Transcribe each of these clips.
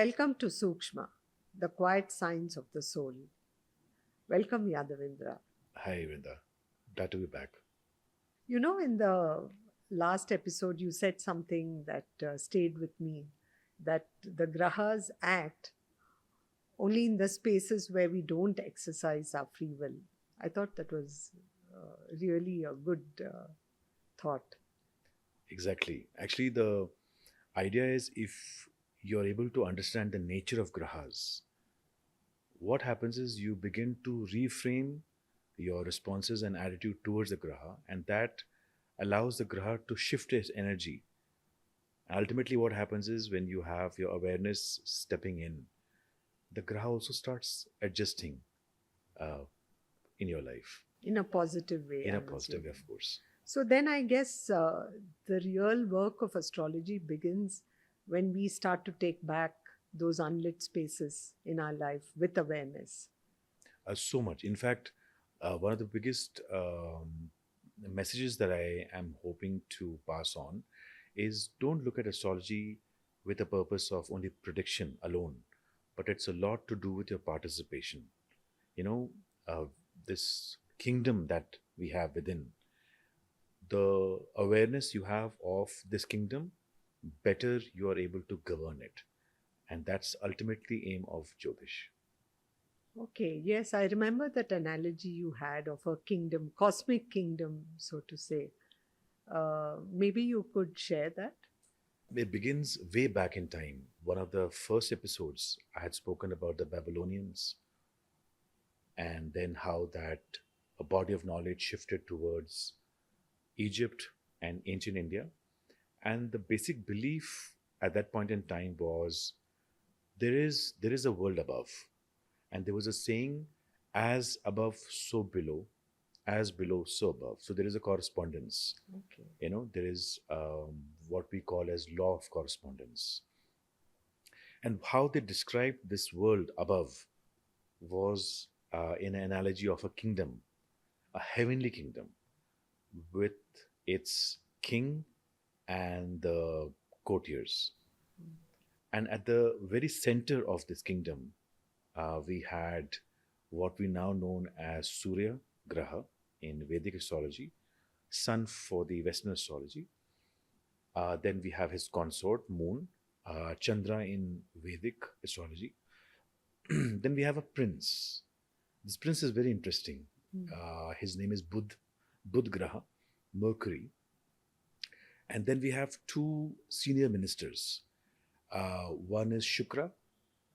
Welcome to Sūkṣma, the quiet science of the soul. Welcome, Yadavindra. Hi, Vrinda. Glad to be back. You know, in the last episode, you said something that stayed with me, that the grahas act only in the spaces where we don't exercise our free will. I thought that was really a good thought. Exactly. Actually, the idea is if you're able to understand the nature of grahas, what happens is you begin to reframe your responses and attitude towards the graha, and that allows the graha to shift its energy. Ultimately, what happens is when you have your awareness stepping in, the graha also starts adjusting uh, in your life In a positive way. in a I'm positive way, assuming. of course. So then I guess the real work of astrology begins when we start to take back those unlit spaces in our life with awareness. So much. In fact, one of the biggest messages that I am hoping to pass on is don't look at astrology with a purpose of only prediction alone, but it's a lot to do with your participation. You know, this kingdom that we have within, the awareness you have of this kingdom, better you are able to govern it. And that's ultimately aim of Jyotish. Okay, yes, I remember that analogy you had of a kingdom, cosmic kingdom, so to say. Maybe you could share that. It begins way back in time. One of the first episodes, I had spoken about the Babylonians and then how that a body of knowledge shifted towards Egypt and ancient India. And the basic belief at that point in time was there is a world above. And there was a saying, as above, so below, as below, so above. So there is a correspondence. Okay. There is what we call as law of correspondence. And how they described this world above was in an analogy of a kingdom, a heavenly kingdom with its king and the courtiers. And at the very center of this kingdom, we had what we now known as Surya Graha in Vedic astrology, Sun for the Western astrology. Then we have his consort, Moon, Chandra in Vedic astrology. Then we have a prince. This prince is very interesting. His name is Budh Graha, Mercury. And then we have two senior ministers. One is Shukra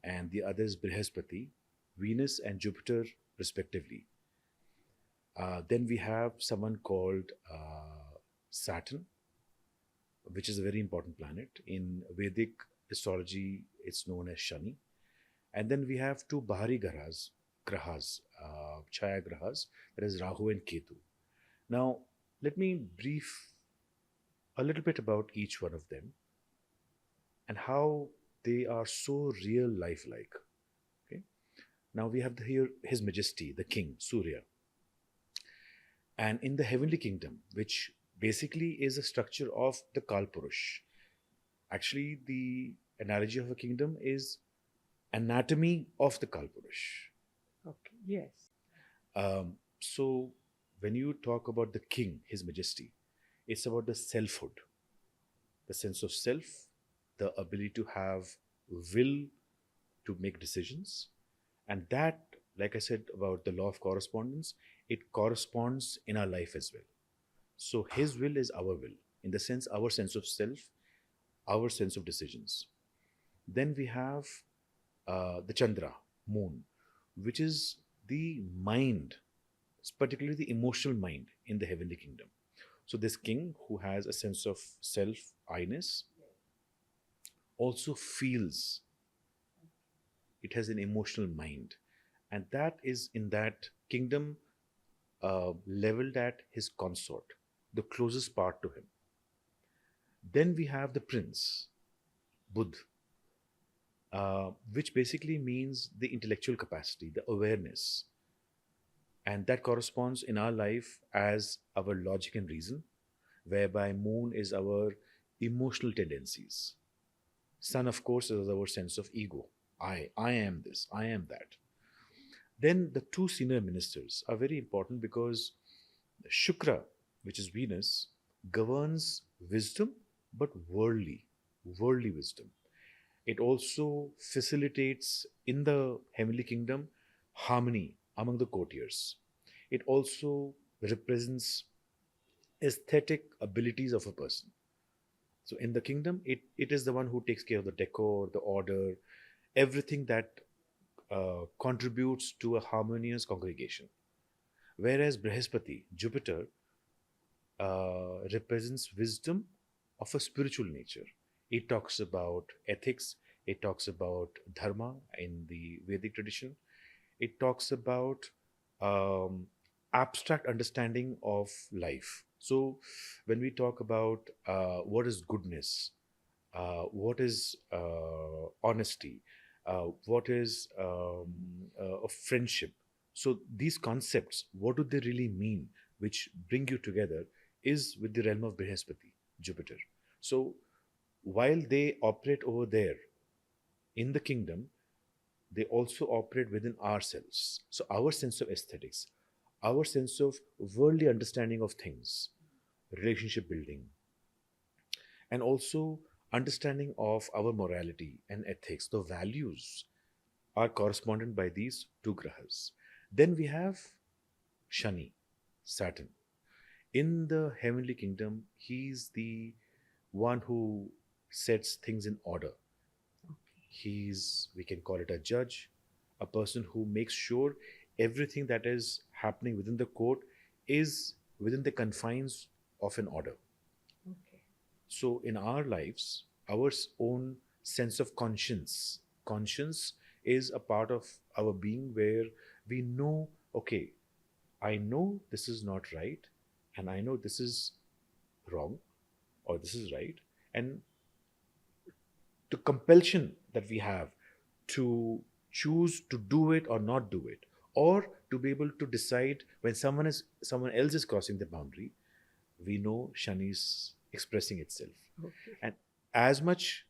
and the other is Brihaspati, Venus and Jupiter, respectively. Then we have someone called Saturn, which is a very important planet. In Vedic astrology, it's known as Shani. And then we have two Bahari grahas, Chaya grahas, that is Rahu and Ketu. Now, let me brief a little bit about each one of them and how they are so real lifelike. Okay. Now we have here His Majesty, the King, Surya. And in the heavenly kingdom, which basically is a structure of the Kalpurush. Actually, the analogy of a kingdom is anatomy of the Kalpurush. Okay, yes. So when you talk about the king, His Majesty, it's about the selfhood, the sense of self, the ability to have will to make decisions. And that, like I said about the law of correspondence, it corresponds in our life as well. So His will is our will, in the sense, our sense of self, our sense of decisions. Then we have the Chandra, Moon, which is the mind, particularly the emotional mind in the heavenly kingdom. So this king who has a sense of self, I-ness, also feels. It has an emotional mind. And that is in that kingdom leveled at his consort, the closest part to him. Then we have the prince, Budh, which basically means the intellectual capacity, the awareness. And that corresponds in our life as our logic and reason, whereby moon is our emotional tendencies. Sun, of course, is our sense of ego. I am this, I am that. Then the two senior ministers are very important because Shukra, which is Venus, governs wisdom, but worldly wisdom. It also facilitates in the heavenly kingdom harmony among the courtiers. It also represents aesthetic abilities of a person. So in the kingdom, it is the one who takes care of the decor, the order, everything that contributes to a harmonious congregation. Whereas Brihaspati, Jupiter, represents wisdom of a spiritual nature. It talks about ethics, it talks about dharma in the Vedic tradition, it talks about um, abstract understanding of life. So, when we talk about what is goodness, what is honesty, what is a friendship. So these concepts, what do they really mean, which bring you together, is with the realm of Brihaspati, Jupiter. So while they operate over there in the kingdom, they also operate within ourselves. So our sense of aesthetics, our sense of worldly understanding of things, relationship building, and also understanding of our morality and ethics, the values are corresponded by these two grahas. Then we have Shani, Saturn. In the heavenly kingdom, he's the one who sets things in order. He's, we can call it a judge, a person who makes sure everything that is happening within the court is within the confines of an order. Okay. So in our lives, our own sense of conscience is a part of our being where we know, okay, I know this is not right, and I know this is wrong, or this is right. And the compulsion that we have to choose to do it or not do it, or to be able to decide when someone else is crossing the boundary, we know Shani is expressing itself. Okay. And as much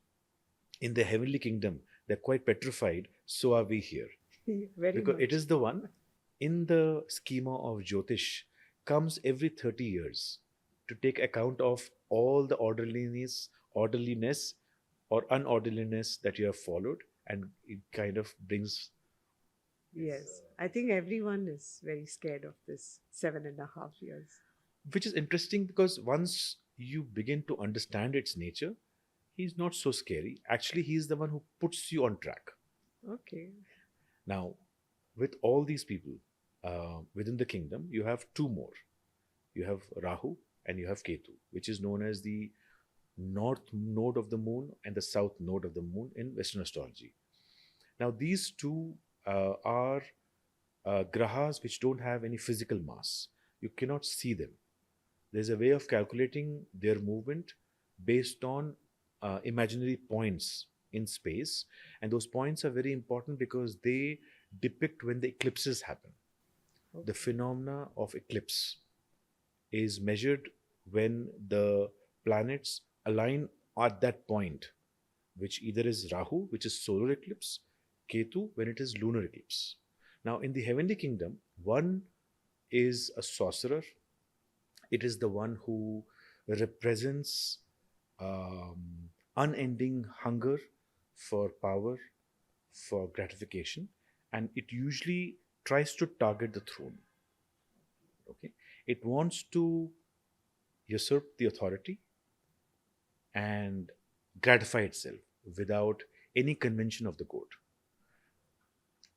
in the heavenly kingdom, they're quite petrified, so are we here. Very Because much. it is the one in the schema of Jyotish comes every 30 years to take account of all the orderliness or unorderliness that you have followed, and it kind of brings. Yes. I think everyone is very scared of this 7.5 years. Which is interesting because once you begin to understand its nature, he's not so scary. Actually, he's the one who puts you on track. Okay. Now, with all these people within the kingdom, you have two more. You have Rahu and you have Ketu, which is known as the north node of the moon and the south node of the moon in Western astrology. Now, these two are grahas which don't have any physical mass. You cannot see them. There's a way of calculating their movement based on imaginary points in space. And those points are very important because they depict when the eclipses happen. The Okay. phenomena of eclipse is measured when the planets align at that point, which either is Rahu, which is solar eclipse, Ketu, when it is lunar eclipse. Now, in the heavenly kingdom, one is a sorcerer. It is the one who represents unending hunger for power, for gratification, and it usually tries to target the throne. Okay, it wants to usurp the authority and gratify itself without any convention of the court.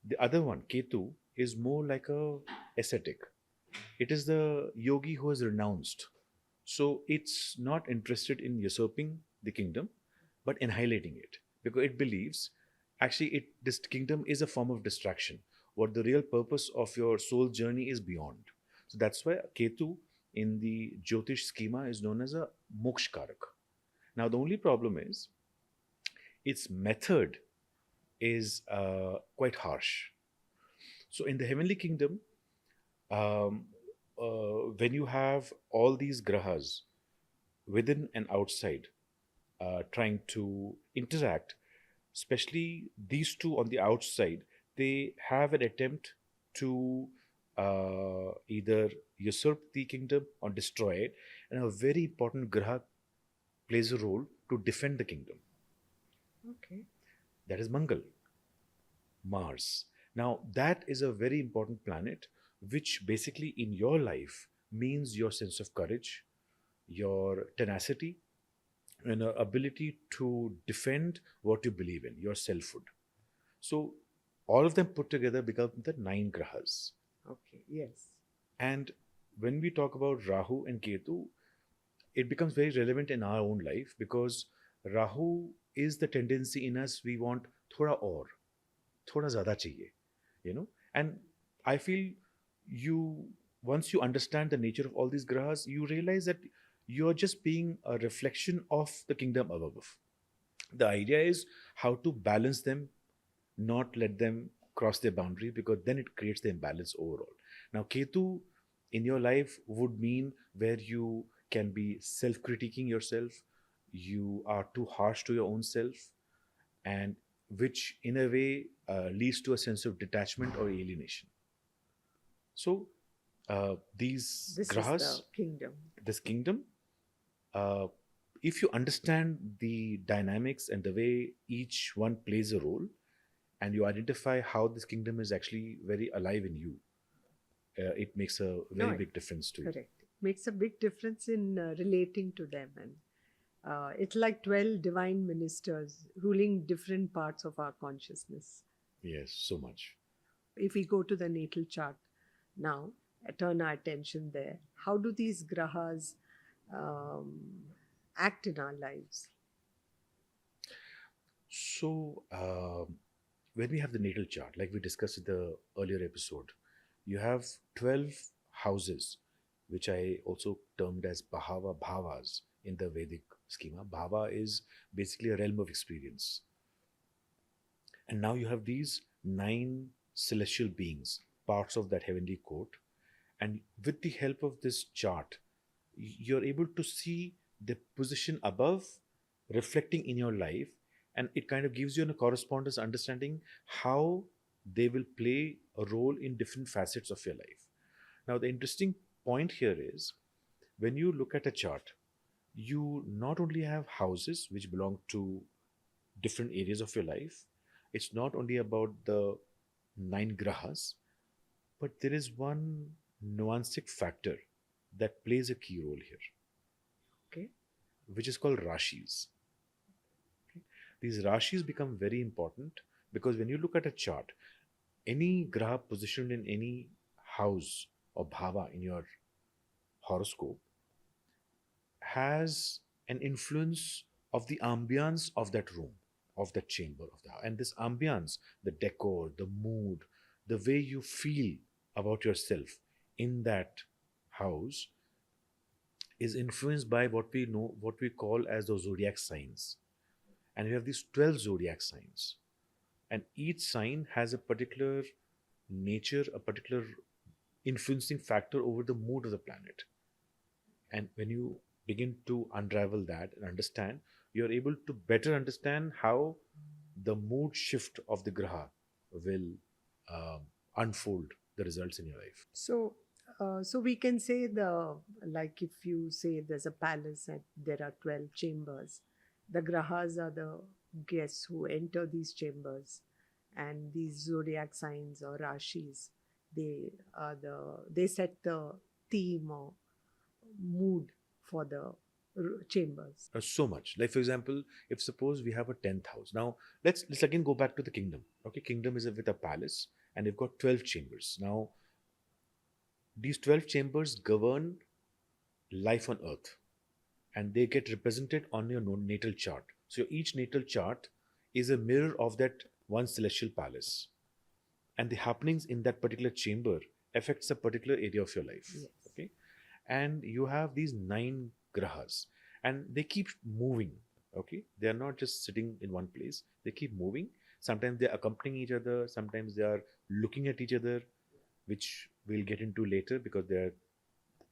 The other one, Ketu, is more like a ascetic. It is the yogi who has renounced. So it's not interested in usurping the kingdom, but annihilating it because it believes actually this kingdom is a form of distraction. What the real purpose of your soul journey is beyond. So that's why Ketu in the Jyotish schema is known as a Mokshkarak. Now the only problem is its method is quite harsh. So in the heavenly kingdom, um, when you have all these grahas within and outside, trying to interact, especially these two on the outside, they have an attempt to either usurp the kingdom or destroy it. And a very important graha plays a role to defend the kingdom. Okay. That is Mangal, Mars. Now, that is a very important planet, which basically in your life means your sense of courage, your tenacity, and your ability to defend what you believe in, your selfhood. So, all of them put together become the nine grahas. Okay. Yes. And when we talk about Rahu and Ketu, it becomes very relevant in our own life because Rahu is the tendency in us we want thoda aur, thoda zyada chahiye, you know. And I feel you once you understand the nature of all these grahas, you realize that you're just being a reflection of the kingdom above. The idea is how to balance them, not let them cross their boundary because then it creates the imbalance overall. Now, Ketu in your life would mean where you can be self critiquing yourself, you are too harsh to your own self, and which in a way leads to a sense of detachment or alienation. So, these This is the grahas, kingdom. this kingdom, uh, if you understand the dynamics and the way each one plays a role, and you identify how this kingdom is actually very alive in you, it makes a very No, big difference to you. correct. Makes a big difference in relating to them. And it's like 12 divine ministers ruling different parts of our consciousness. Yes, so much. If we go to the natal chart now, turn our attention there, how do these grahas um, act in our lives? So, when we have the natal chart, like we discussed in the earlier episode, you have 12 houses, which I also termed as Bhava Bhavas in the Vedic schema. Bhava is basically a realm of experience. And now you have these nine celestial beings, parts of that heavenly court. And with the help of this chart, you're able to see the position above reflecting in your life. And it kind of gives you a correspondence understanding how they will play a role in different facets of your life. Now, the interesting point here is when you look at a chart, you not only have houses which belong to different areas of your life, it's not only about the nine grahas, but there is one nuanced factor that plays a key role here, Okay. which is called rashis. Okay. These rashis become very important because when you look at a chart, any graha positioned in any house or bhava in your horoscope has an influence of the ambience of that room, of that chamber of the house. And this ambience, the decor, the mood, the way you feel about yourself in that house is influenced by what we know, what we call as the zodiac signs. And we have these 12 zodiac signs. And each sign has a particular nature, a particular influencing factor over the mood of the planet. And when you begin to unravel that and understand, you're able to better understand how the mood shift of the graha will unfold the results in your life. So we can say like if you say there's a palace and there are 12 chambers, the grahas are the guests who enter these chambers, and these zodiac signs or rashis, they set the theme or mood for the chambers. So much. Like for example, if suppose we have a 10th house. Now let's again go back to the kingdom. Okay, kingdom is with a palace, and they've got 12 chambers. Now these 12 chambers govern life on earth, and they get represented on your natal chart. So each natal chart is a mirror of that one celestial palace, and the happenings in that particular chamber affects a particular area of your life. Yes. Okay, and you have these nine grahas, and they keep moving. Okay, they are not just sitting in one place, they keep moving. Sometimes they're accompanying each other, sometimes they are looking at each other, which we'll get into later because they are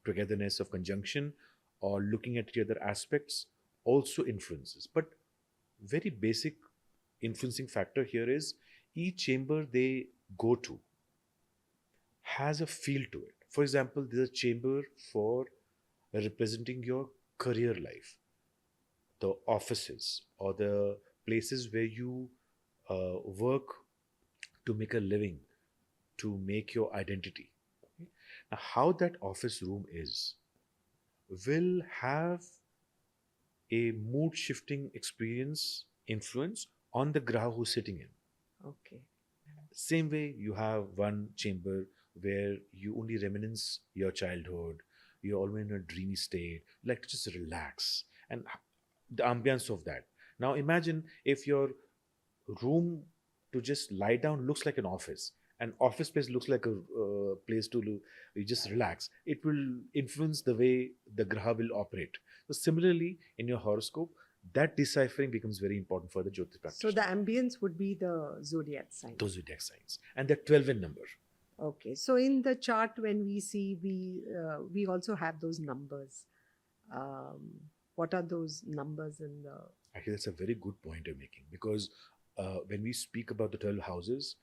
togetherness of conjunction or looking at each other aspects, also influences. But very basic influencing factor here is each chamber they go to has a feel to it. For example, there's a chamber for representing your career life, the offices or the places where you work to make a living, to make your identity. Okay? Now, how that office room is will have a mood shifting experience influence on the graha who's sitting in. Okay. Same way, you have one chamber where you only reminisce your childhood, you're always in a dreamy state, you like to just relax, and the ambience of that. Now, imagine if your room to just lie down looks like an office, and office space looks like a place to you just relax. It will influence the way the graha will operate. So, similarly, in your horoscope, that deciphering becomes very important for the Jyotish So practitioner. the ambience would be the zodiac sign. Those zodiac signs, and they're 12 in number. Okay. So in the chart, when we see, we also have those numbers. What are those numbers in the? Actually, that's a very good point you're making, because when we speak about the 12 houses,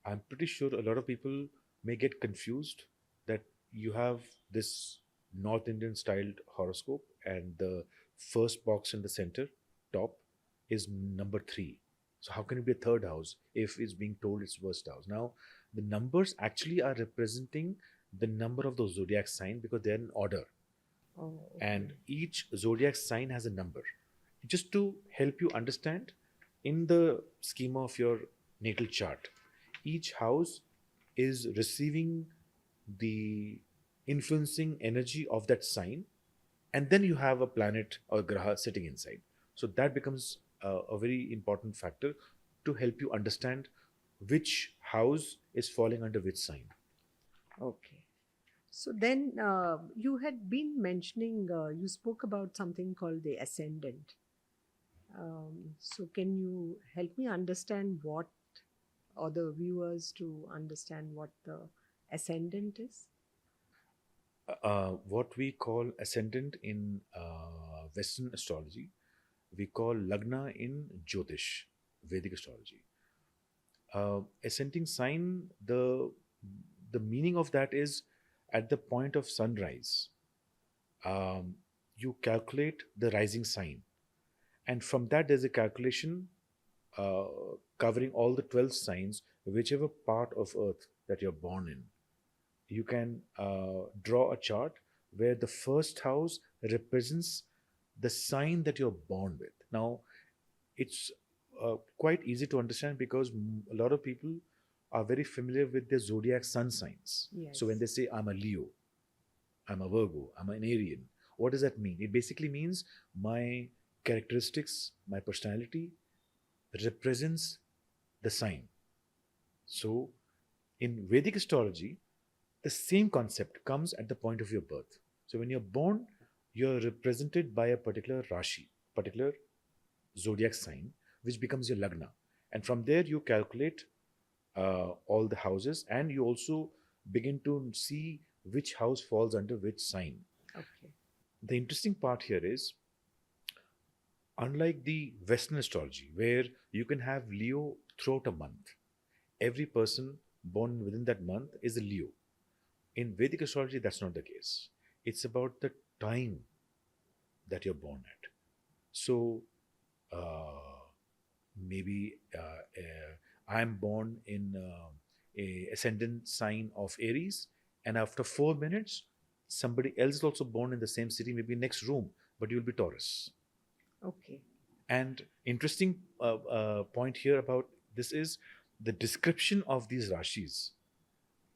I'm pretty sure a lot of people may get confused that you have this North Indian styled horoscope, and the first box in the center, top, is number 3. So, how can it be a third house if it's being told it's first house? Now, the numbers actually are representing the number of the zodiac sign because they're in order, Oh, okay. and each zodiac sign has a number. Just to help you understand, in the schema of your natal chart, each house is receiving the influencing energy of that sign, and then you have a planet or graha sitting inside. So that becomes a very important factor to help you understand which house is falling under which sign. Okay. So then you had been mentioning, you spoke about something called the ascendant. So can you help me understand what, or the viewers to understand what the ascendant is? What we call ascendant in Western astrology, we call Lagna in Jyotish, Vedic astrology. Ascending sign, the meaning of that is at the point of sunrise, you calculate the rising sign, and from that there's a calculation uh, covering all the 12 signs, whichever part of Earth that you're born in. You can draw a chart where the first house represents the sign that you're born with. Now, it's quite easy to understand because a lot of people are very familiar with their zodiac sun signs. Yes. So when they say, I'm a Leo, I'm a Virgo, I'm an Arian, what does that mean? It basically means my characteristics, my personality represents the sign. So in Vedic astrology, the same concept comes at the point of your birth. So when you're born, you're represented by a particular Rashi, particular zodiac sign, which becomes your Lagna. And from there, you calculate all the houses, and you also begin to see which house falls under which sign. Okay. The interesting part here is, unlike the Western astrology, where you can have Leo throughout a month, every person born within that month is a Leo. In Vedic astrology, that's not the case. It's about the time that you're born at. So, maybe I'm born in a ascendant sign of Aries, and after 4 minutes, somebody else is also born in the same city, maybe next room, but you'll be Taurus. Okay. And interesting point here about this is the description of these rashis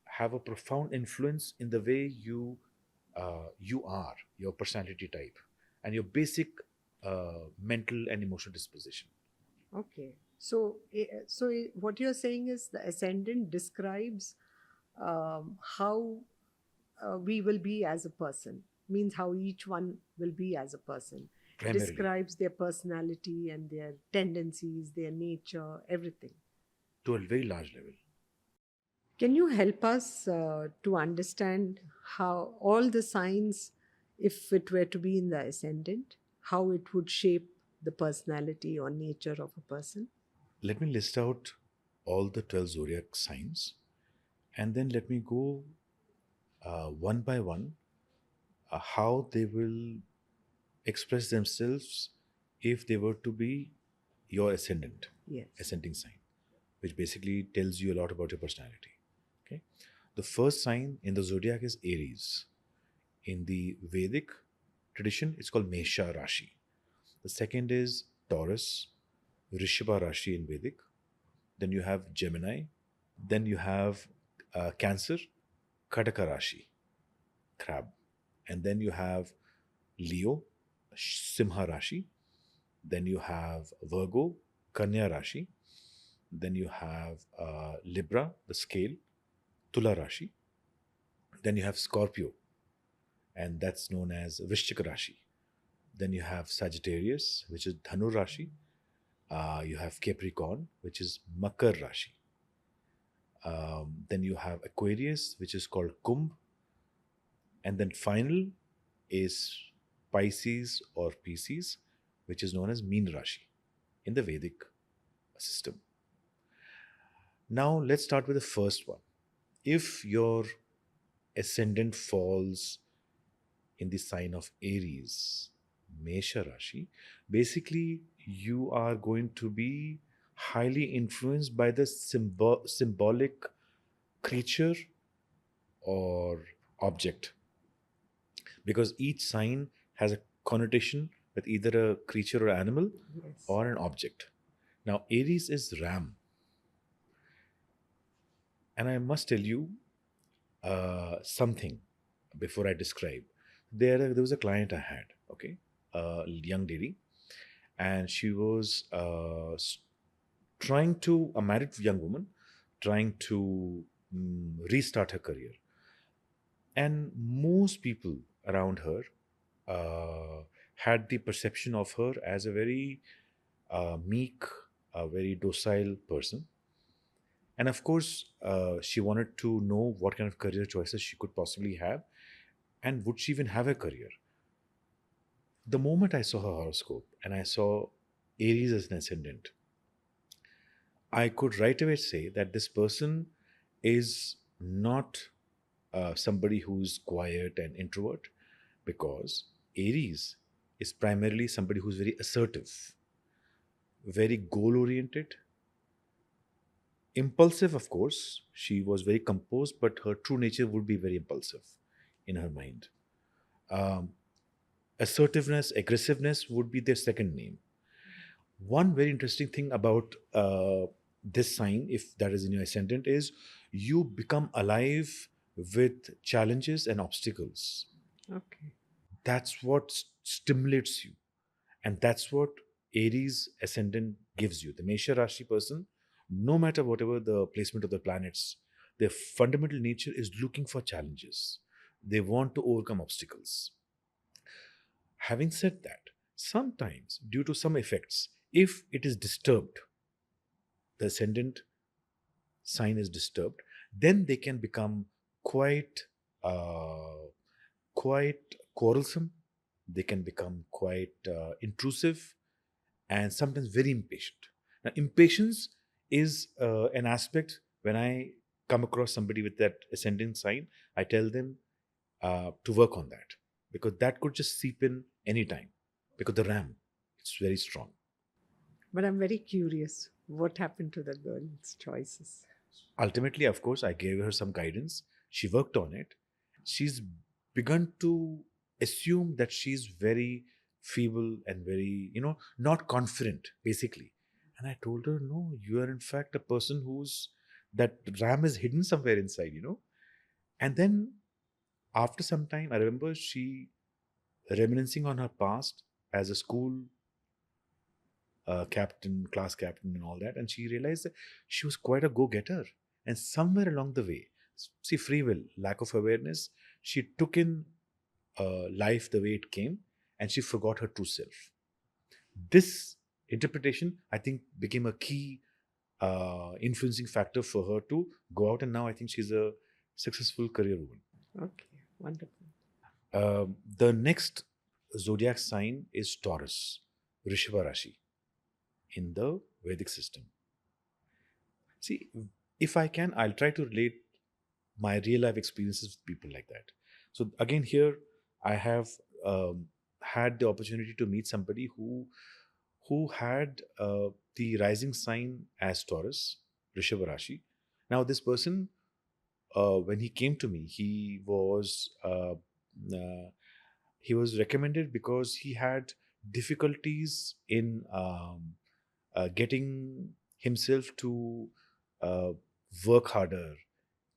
have a profound influence in the way you are, your personality type, and your basic mental and emotional disposition. Okay. So, what you're saying is the ascendant describes how we will be as a person, means how each one will be as a person. Primarily. Describes their personality and their tendencies, their nature, everything. To a very large level. Can you help us to understand how all the signs, if it were to be in the ascendant, how it would shape the personality or nature of a person? Let me list out all the 12 zodiac signs, and then let me go one by one how they will express themselves if they were to be your Yes. ascending sign, which basically tells you a lot about your personality. Okay, the first sign in the zodiac is Aries. In the Vedic tradition, it's called Mesha Rashi. The second is Taurus, Rishabha Rashi in Vedic. Then you have Gemini. Then you have Cancer, Kataka Rashi, Crab. And then you have Leo, Simha Rashi. Then you have Virgo, Kanya Rashi. Then you have Libra, the scale, Tula Rashi. Then you have Scorpio, and that's known as Vrishchika Rashi. Then you have Sagittarius, which is Dhanu Rashi. You have Capricorn, which is Makar Rashi. Then you have Aquarius, which is called Kumbh. And then final is Pisces or Pisces, which is known as Meen Rashi in the Vedic system. Now let's start with the first one. If your ascendant falls in the sign of Aries, Mesha Rashi, basically you are going to be highly influenced by the symbolic creature or object, because each sign has a connotation with either a creature or animal Yes. or an object. Now Aries is ram, and I must tell you something before I describe. There was a client I had, okay, a young lady, and she was trying to, a married young woman, trying to restart her career. And most people around her had the perception of her as a very meek, a very docile person. And of course, she wanted to know what kind of career choices she could possibly have, and would she even have a career. The moment I saw her horoscope and I saw Aries as an ascendant, I could right away say that this person is not somebody who's quiet and introvert, because Aries is primarily somebody who's very assertive, very goal oriented, impulsive, of course. She was very composed, but her true nature would be very impulsive in her mind. Um, Assertiveness, aggressiveness would be their second name. One very interesting thing about this sign, if that is in your ascendant, is you become alive with challenges and obstacles. Okay. That's what stimulates you. And that's what Aries ascendant gives you. The Mesha Rashi person, no matter whatever the placement of the planets, their fundamental nature is looking for challenges. They want to overcome obstacles. Having said that, sometimes due to some effects, if it is disturbed, the ascendant sign is disturbed, then they can become quite, uh, quite quarrelsome. They can become quite intrusive, and sometimes very impatient. Now, impatience is an aspect. When I come across somebody with that ascending sign, I tell them to work on that, because that could just seep in anytime, because the RAM, it's very strong. But I'm very curious what happened to the girl's choices. Ultimately, of course, I gave her some guidance. She worked on it. She's begun to assume that she's very feeble and very, not confident, basically. And I told her, no, you are in fact a person who's, that RAM is hidden somewhere inside. And then after some time, I remember she reminiscing on her past as a school captain, class captain, and all that. And she realized that she was quite a go getter. And somewhere along the way, see, free will, lack of awareness, she took in life the way it came, and she forgot her true self. This interpretation, I think, became a key influencing factor for her to go out. And now I think she's a successful career woman. Okay, wonderful. The next zodiac sign is Taurus, Rishabha Rashi, in the Vedic system. See, if I can, I'll try to relate my real life experiences with people like that. So again, here I have had the opportunity to meet somebody who had the rising sign as Taurus, Rishabha Rashi. Now, this person, when he came to me, he was recommended because he had difficulties in getting himself to uh, work harder,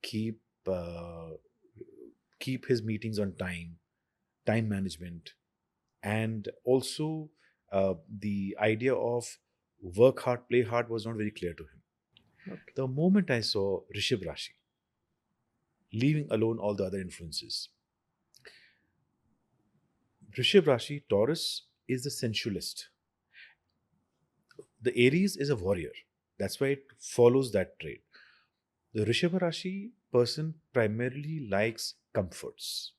keep uh, keep his meetings on time management, and also the idea of work hard, play hard was not very clear to him. Okay. The moment I saw Rishabh Rashi, leaving alone all the other influences, Rishabh Rashi, Taurus, is the sensualist. The Aries is a warrior. That's why it follows that trait. The Rishabha Rashi person primarily likes comforts.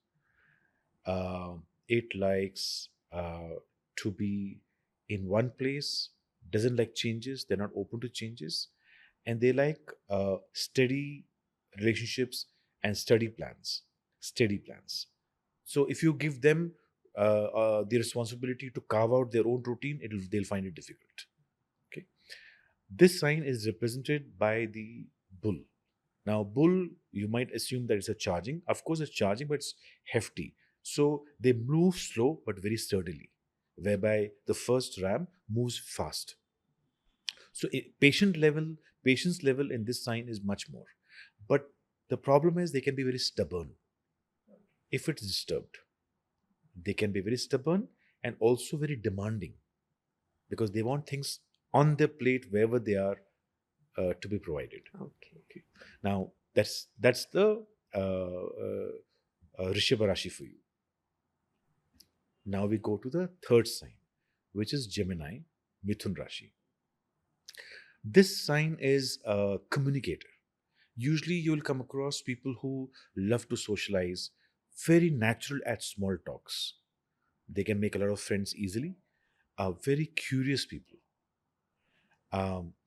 It likes to be in one place, doesn't like changes, they're not open to changes, and they like steady relationships and steady plans. Steady plans. So if you give them the responsibility to carve out their own routine, they'll find it difficult. Okay. This sign is represented by the bull. Now, bull, you might assume that it's a charging. Of course, it's charging, but it's hefty. So they move slow but very sturdily, whereby the first ram moves fast. So patience level in this sign is much more. But the problem is they can be very stubborn if it's disturbed. They can be very stubborn and also very demanding because they want things on their plate wherever they are to be provided. Okay. Now that's the Rishabha Rashi for you. Now we go to the third sign, which is Gemini, Mithun Rashi. This sign is a communicator. Usually you will come across people who love to socialize, very natural at small talks. They can make a lot of friends easily, very curious people.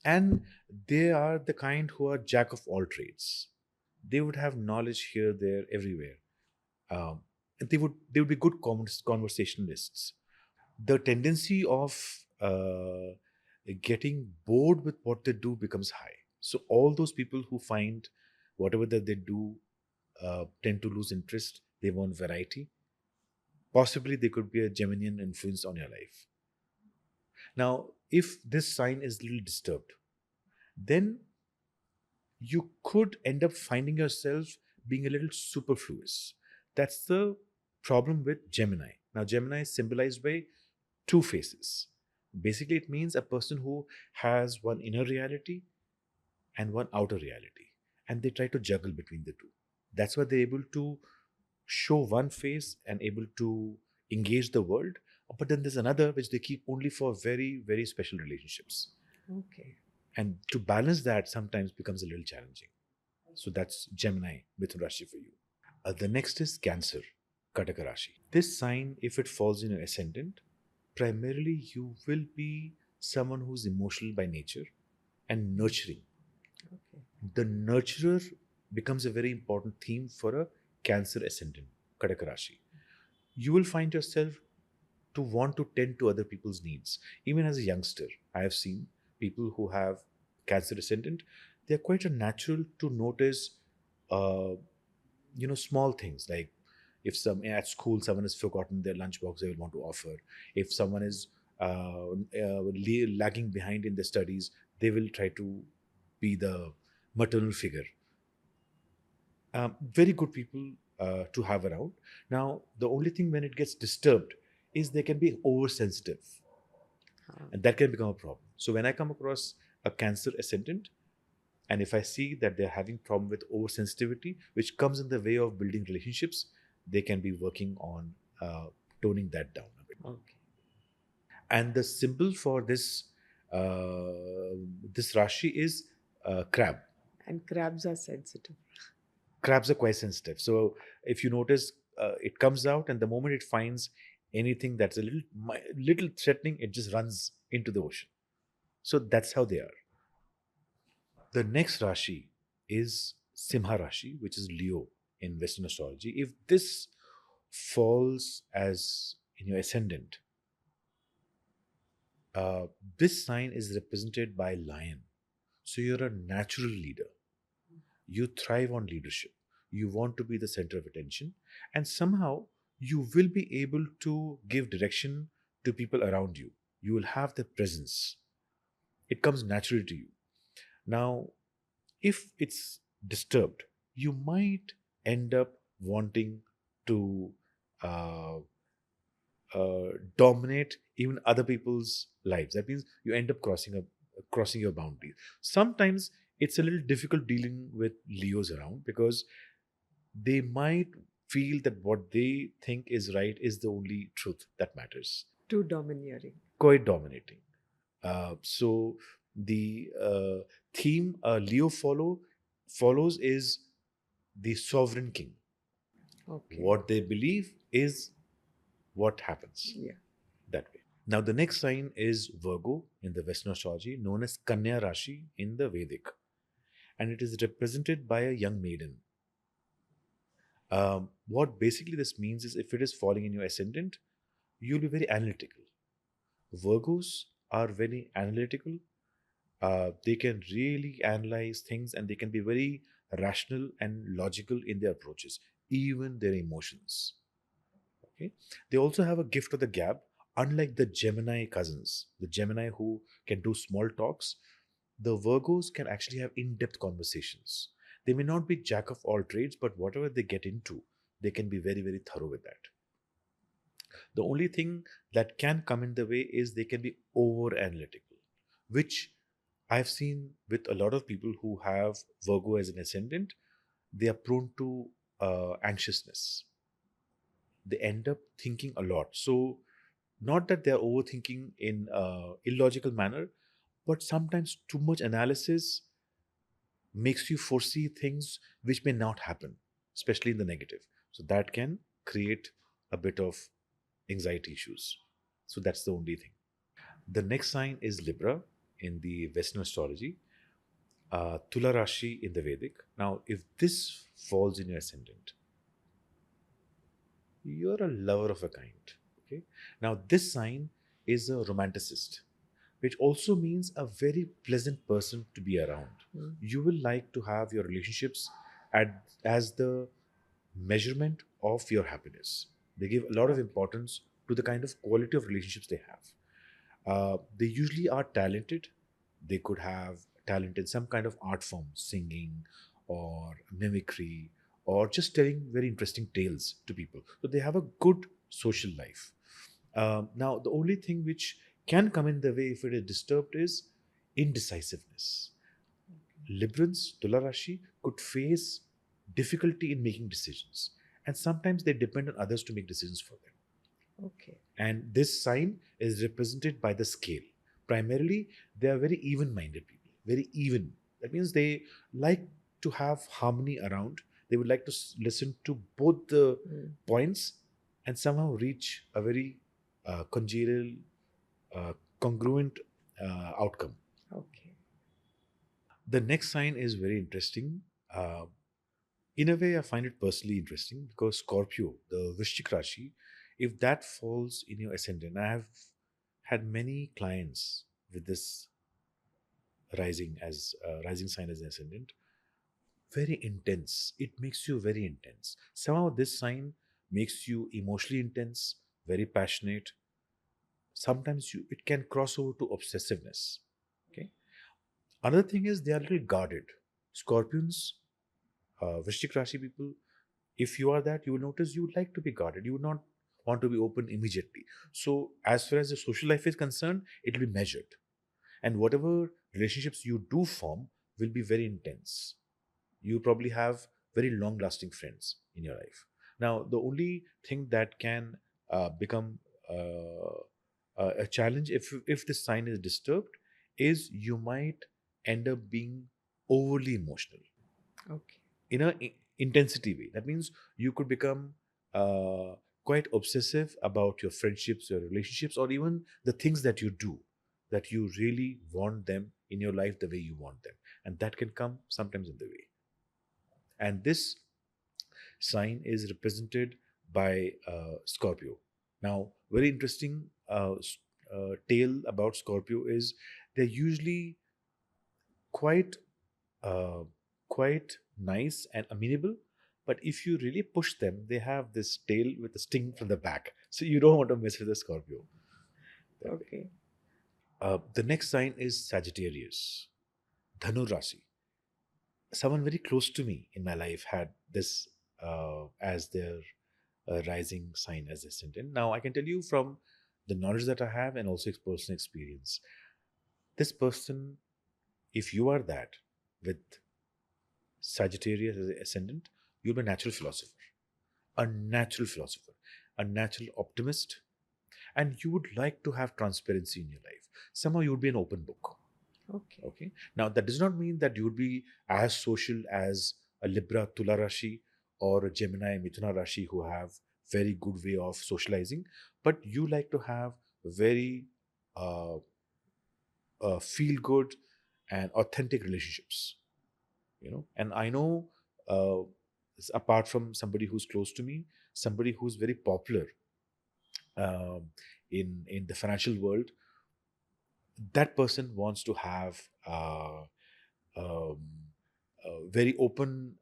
And they are the kind who are jack of all trades. They would have knowledge here, there, everywhere. And they would be good conversationalists. The tendency of getting bored with what they do becomes high. So all those people who find whatever that they do tend to lose interest. They want variety. Possibly they could be a Geminian influence on your life. Now, if this sign is a little disturbed, then you could end up finding yourself being a little superfluous. That's the problem with Gemini. Now, Gemini is symbolized by two faces. Basically, it means a person who has one inner reality and one outer reality, and they try to juggle between the two. That's why they're able to show one face and able to engage the world. But then there's another which they keep only for very, very special relationships. Okay. And to balance that sometimes becomes a little challenging. So that's Gemini, Mithun Rashi for you. The next is Cancer, Kataka Rashi. This sign, if it falls in your ascendant, primarily you will be someone who's emotional by nature and nurturing. Okay. The nurturer becomes a very important theme for a Cancer ascendant, Kataka Rashi. You will find yourself to want to tend to other people's needs. Even as a youngster, I have seen people who have Cancer ascendant. They are quite a natural to notice, small things like if some at school someone has forgotten their lunchbox, they will want to offer. If someone is lagging behind in their studies, they will try to be the maternal figure. Very good people to have around. Now, the only thing when it gets disturbed is they can be oversensitive, and that can become a problem. So when I come across a Cancer ascendant, and if I see that they're having problem with oversensitivity, which comes in the way of building relationships, they can be working on toning that down a bit. Okay. And the symbol for this this Rashi is crab. And crabs are sensitive. Crabs are quite sensitive. So if you notice, it comes out, and the moment it finds Anything that's a little threatening, it just runs into the ocean. So that's how they are. The next Rashi is Simha Rashi, which is Leo in Western astrology. If this falls as in your ascendant, uh, this sign is represented by lion. So you're a natural leader. You thrive on leadership. You want to be the center of attention, and somehow you will be able to give direction to people around you. You will have the presence. It comes naturally to you. Now, if it's disturbed, you might end up wanting to uh, dominate even other people's lives. That means you end up crossing your boundaries. Sometimes it's a little difficult dealing with Leos around because they might feel that what they think is right is the only truth that matters. Too domineering. Quite dominating. So the theme Leo follows is the sovereign king. Okay. What they believe is what happens. Yeah. That way. Now, the next sign is Virgo in the Western astrology, known as Kanya Rashi in the Vedic, and it is represented by a young maiden. What basically this means is if it is falling in your ascendant, you'll be very analytical. Virgos are very analytical. They can really analyze things and they can be very rational and logical in their approaches, even their emotions. Okay. They also have a gift of the gab, unlike the Gemini cousins, the Gemini who can do small talks. The Virgos can actually have in depth conversations. They may not be jack of all trades, but whatever they get into, they can be very, very thorough with that. The only thing that can come in the way is they can be over analytical, which I've seen with a lot of people who have Virgo as an ascendant. They are prone to anxiousness. They end up thinking a lot. So, not that they're overthinking in illogical manner, but sometimes too much analysis makes you foresee things which may not happen, especially in the negative. So that can create a bit of anxiety issues. So that's the only thing. The next sign is Libra in the Western astrology, Tula Rashi in the Vedic. Now, if this falls in your ascendant, you're a lover of a kind. Okay. Now, this sign is a romanticist, which also means a very pleasant person to be around. You will like to have your relationships as the measurement of your happiness. They give a lot of importance to the kind of quality of relationships they have. They usually are talented. They could have talent in some kind of art form, singing or mimicry, or just telling very interesting tales to people. So they have a good social life. Now, the only thing which can come in the way if it is disturbed is indecisiveness. Librans, Tula Rashi, could face difficulty in making decisions, and sometimes they depend on others to make decisions for them. Okay. And this sign is represented by the scale. Primarily, they are very even minded people, very even. That means they like to have harmony around. They would like to listen to both the points and somehow reach a very congenial, congruent outcome. Okay. The next sign is very interesting. In a way, I find it personally interesting because Scorpio, the Vrishchik Rashi, if that falls in your ascendant, I have had many clients with this rising sign as an ascendant. Very intense. It makes you very intense. Somehow, this sign makes you emotionally intense, very passionate. Sometimes it can cross over to obsessiveness. Okay. Another thing is they are a little guarded. Scorpions, Vrishchik Rashi people, if you are that, you will notice you would like to be guarded. You would not want to be open immediately. So, as far as the social life is concerned, it will be measured. And whatever relationships you do form will be very intense. You probably have very long lasting friends in your life. Now, the only thing that can become a challenge if this sign is disturbed is you might end up being overly emotional. Okay. In a intensity way. That means you could become quite obsessive about your friendships, your relationships, or even the things that you do, that you really want them in your life the way you want them. And that can come sometimes in the way. And this sign is represented by Scorpio. Now, very interesting tale about Scorpio is they're usually quite uh, quite nice and amenable. But if you really push them, they have this tail with a sting from the back. So you don't want to mess with a Scorpio. That way. Okay. The next sign is Sagittarius, Dhanu Rasi. Someone very close to me in my life had this as their rising sign as ascendant. Now, I can tell you from the knowledge that I have and also personal experience, this person, if you are that with Sagittarius as an ascendant, you'll be a natural philosopher, a natural philosopher, a natural optimist, and you would like to have transparency in your life. Somehow you would be an open book. Okay. Okay. Now that does not mean that you would be as social as a Libra Tula Rashi or a Gemini Mithuna Rashi who have very good way of socializing, but you like to have very uh, feel good and authentic relationships. And I know, uh, apart from somebody who's close to me, somebody who's very popular um, in the financial world, that person wants to have um, a very open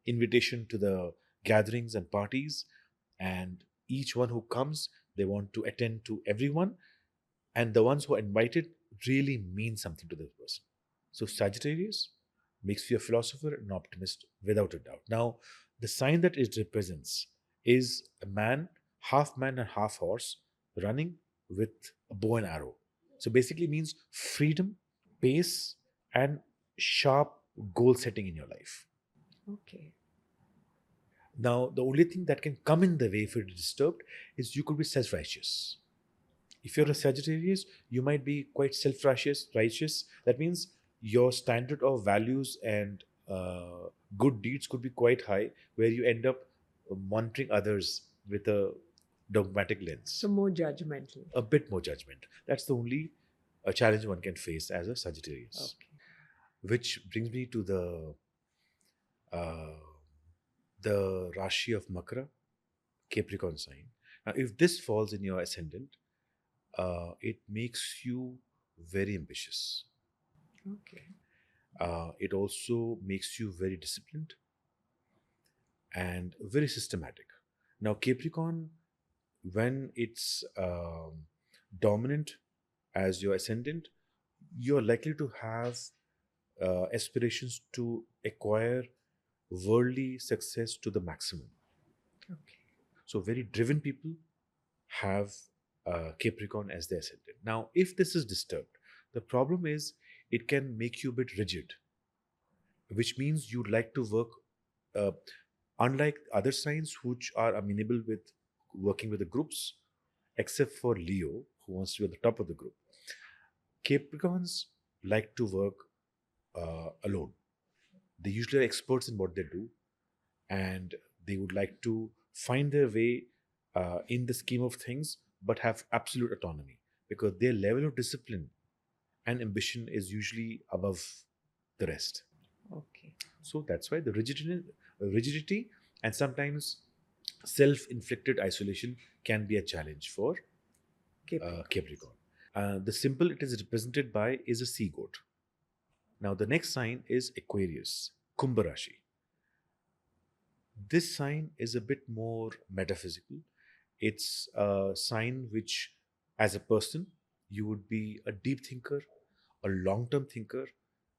invitation to the gatherings and parties, and each one who comes, they want to attend to everyone, and the ones who are invited really mean something to this person. So Sagittarius makes you a philosopher and an optimist without a doubt. Now, the sign that it represents is a man and half horse, running with a bow and arrow. So basically means freedom, pace, and sharp goal setting in your life. Okay. Now, the only thing that can come in the way if it is disturbed is you could be self-righteous. If you're a Sagittarius, you might be quite self-righteous. That means your standard of values and good deeds could be quite high, where you end up monitoring others with a dogmatic lens, So more judgmental. a bit more judgment. That's the only challenge one can face as a Sagittarius. Okay. Which brings me to uh, the Rashi of Makara, Capricorn sign. Now, if this falls in your ascendant, it makes you very ambitious. Okay. It also makes you very disciplined and very systematic. Now, Capricorn, when it's dominant as your ascendant, you're likely to have aspirations to acquire worldly success to the maximum. Okay. So, very driven people have Capricorn as their ascendant. Now, if this is disturbed, the problem is it can make you a bit rigid, which means you'd like to work, uh, unlike other signs which are amenable with working with the groups, except for Leo, who wants to be at the top of the group. Capricorns like to work alone. They usually are experts in what they do, and they would like to find their way in the scheme of things, but have absolute autonomy because their level of discipline and ambition is usually above the rest. Okay. So that's why the rigidity and sometimes self-inflicted isolation can be a challenge for Capricorn. The symbol it is represented by is a sea goat. Now the next sign is Aquarius, Kumbha Rashi. This sign is a bit more metaphysical. It's a sign which, as a person, you would be a deep thinker, a long term thinker,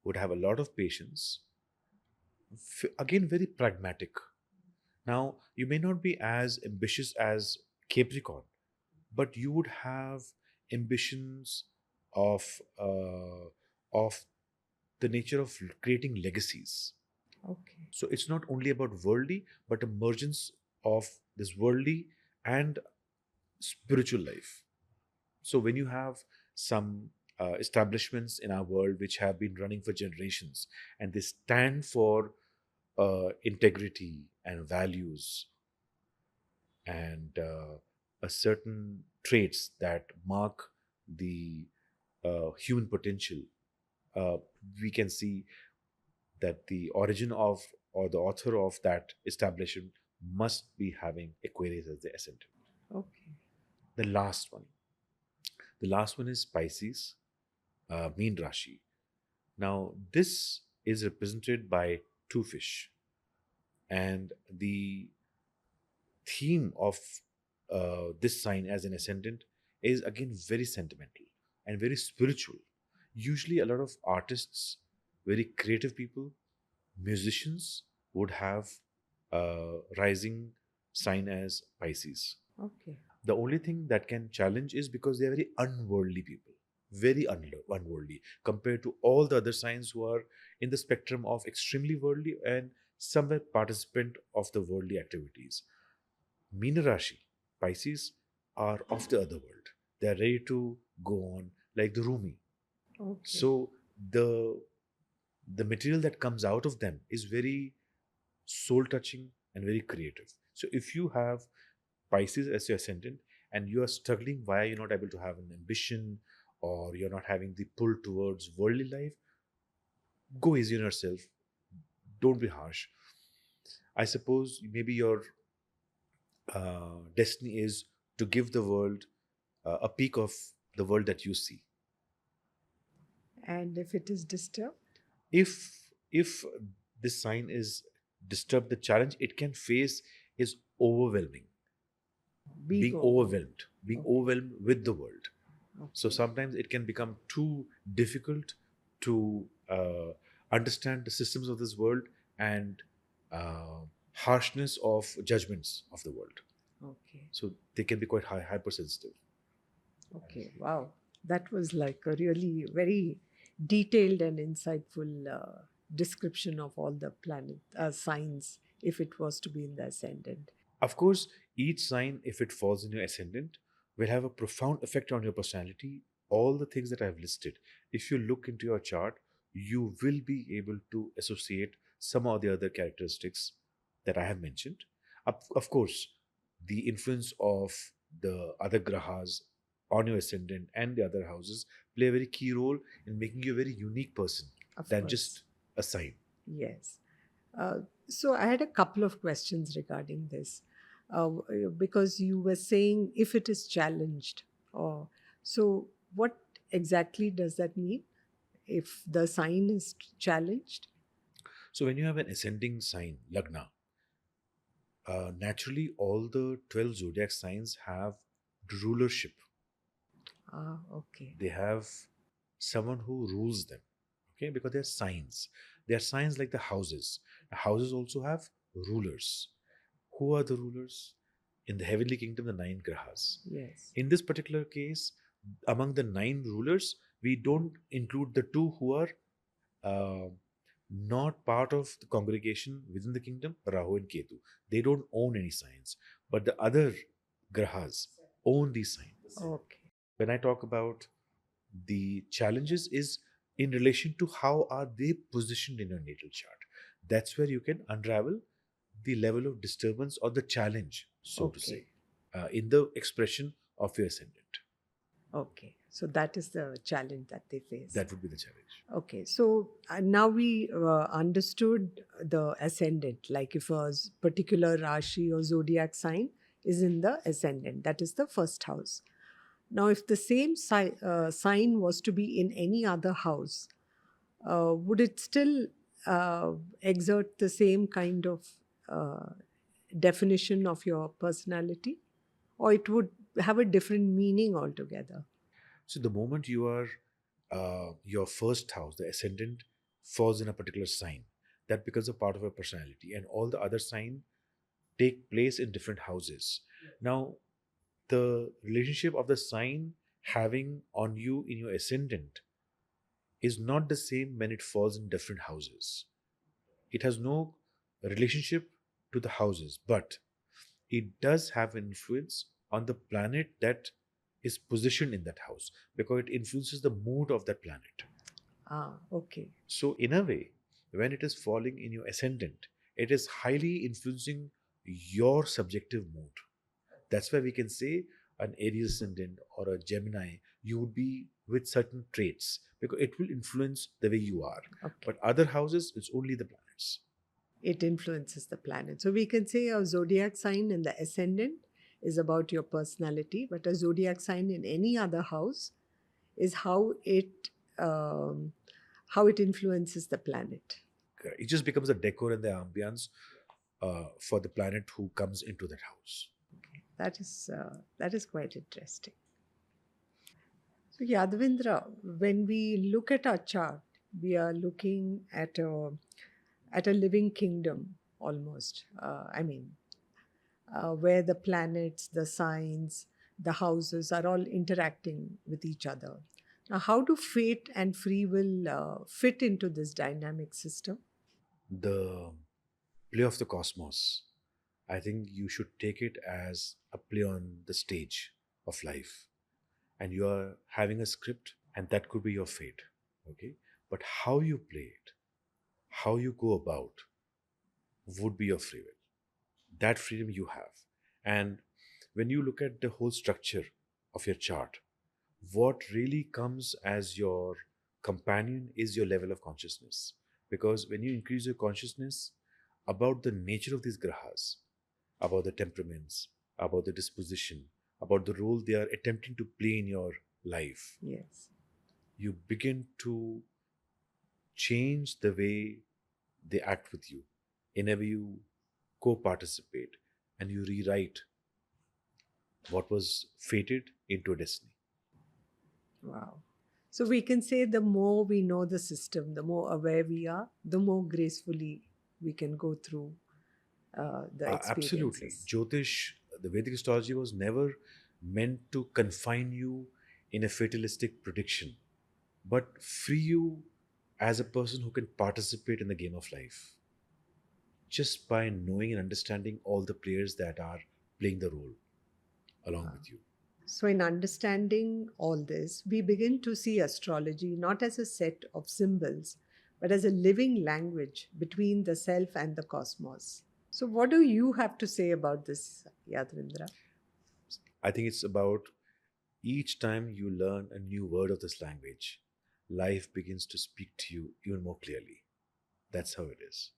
would have a lot of patience. Again, very pragmatic. Now, you may not be as ambitious as Capricorn, but you would have ambitions of of the nature of creating legacies. Okay. So it's not only about worldly, but a mergence of this worldly and spiritual life. So when you have some establishments in our world which have been running for generations and they stand for integrity and values, and a certain traits that mark the human potential. uh, we can see that the origin of or the author of that establishment must be having Aquarius as the ascendant. Okay. The last one. The last one is Pisces, Meen Rashi. Now, this is represented by two fish, and the theme of this sign as an ascendant is again very sentimental and very spiritual. Usually, a lot of artists, very creative people, musicians would have rising sign as Pisces. Okay. The only thing that can challenge is because they are very unworldly people, very unworldly compared to all the other signs who are in the spectrum of extremely worldly and somewhere participant of the worldly activities. Meena Rashi, Pisces, are of the other world. They are ready to go on like the Rumi. Okay. So the the material that comes out of them is very soul touching and very creative. So if you have Pisces as your ascendant and you are struggling why you're not able to have an ambition or you're not having the pull towards worldly life, go easy on yourself. Don't be harsh. I suppose maybe your destiny is to give the world a peek of the world that you see. And if it is disturbed? If this sign is disturbed, the challenge it can face is overwhelming, Big being over. overwhelmed, being Okay. overwhelmed with the world. So Okay. sometimes it can become too difficult to understand the systems of this world and uh, harshness of judgments of the world. Okay. So they can be quite hypersensitive. Okay. Wow. That was like a really very detailed and insightful description of all the planet signs if it was to be in the ascendant. Of course, each sign, if it falls in your ascendant, will have a profound effect on your personality. All the things that I've listed, if you look into your chart, you will be able to associate some of the other characteristics that I have mentioned. Of course, the influence of the other grahas on your ascendant and the other houses play a very key role in making you a very unique person Of than course. just a sign. Yes. Uh, so I had a couple of questions regarding this because you were saying if it is challenged, or so what exactly does that mean? If the sign is challenged? So when you have an ascending sign, Lagna, naturally all the 12 zodiac signs have rulership. Ah, okay. They have someone who rules them, okay, because they're signs like the houses. Houses also have rulers. Who are the rulers? In the heavenly kingdom, the nine grahas. Yes. In this particular case, among the nine rulers, we don't include the two who are uh, not part of the congregation within the kingdom, Rahu and Ketu. They don't own any signs, but the other grahas own these signs. Okay. When I talk about the challenges is in relation to how are they positioned in your natal chart. That's where you can unravel the level of disturbance or the challenge, so to say, Okay. in the expression of your ascendant. Okay. So that is the challenge that they face. That would be the challenge. Okay, so now we understood the ascendant, like if a particular Rashi or zodiac sign is in the ascendant, that is the first house. Now, if the same sign was to be in any other house, would it still exert the same kind of uh, definition of your personality? Or it would have a different meaning altogether? So the moment you are your first house, the ascendant falls in a particular sign, that becomes a part of your personality, and all the other sign take place in different houses. Now, the relationship of the sign having on you in your ascendant is not the same when it falls in different houses. It has no relationship to the houses, but it does have influence on the planet that is positioned in that house because it influences the mood of that planet. Ah, okay. So, in a way, when it is falling in your ascendant, it is highly influencing your subjective mood. That's why we can say an Aries ascendant or a Gemini, you would be with certain traits because it will influence the way you are. Okay. But other houses, it's only the planets. It influences the planet. So we can say a zodiac sign in the ascendant is about your personality, but a zodiac sign in any other house is how it influences the planet. It just becomes the decor and the ambience for the planet who comes into that house. That is quite interesting. So Yadavindra, when we look at our chart, we are looking at a living kingdom almost. Where the planets, the signs, the houses are all interacting with each other. Now, how do fate and free will fit into this dynamic system? The play of the cosmos, I think you should take it as a play on the stage of life. And you are having a script, and that could be your fate. Okay? But how you play it, how you go about, would be your free will. That freedom you have. And when you look at the whole structure of your chart, what really comes as your companion is your level of consciousness. Because when you increase your consciousness about the nature of these grahas, about the temperaments, about the disposition, about the role they are attempting to play in your life, Yes. you begin to change the way they act with you. Whenever you co-participate and you rewrite what was fated into a destiny. Wow. So we can say the more we know the system, the more aware we are, the more gracefully we can go through the Absolutely. experiences. Jyotish, the Vedic astrology was never meant to confine you in a fatalistic prediction, but free you as a person who can participate in the game of life just by knowing and understanding all the players that are playing the role along with you. So, in understanding all this, we begin to see astrology not as a set of symbols, but as a living language between the self and the cosmos. So, what do you have to say about this, Yadavindra? I think it's about each time you learn a new word of this language, life begins to speak to you even more clearly. That's how it is.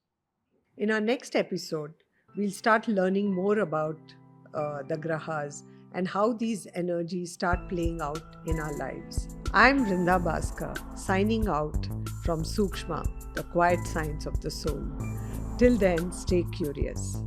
In our next episode, we'll start learning more about the grahas and how these energies start playing out in our lives. I'm Vrinda Bhaskar, signing out from Sūkṣma, the quiet science of the soul. Till then, stay curious.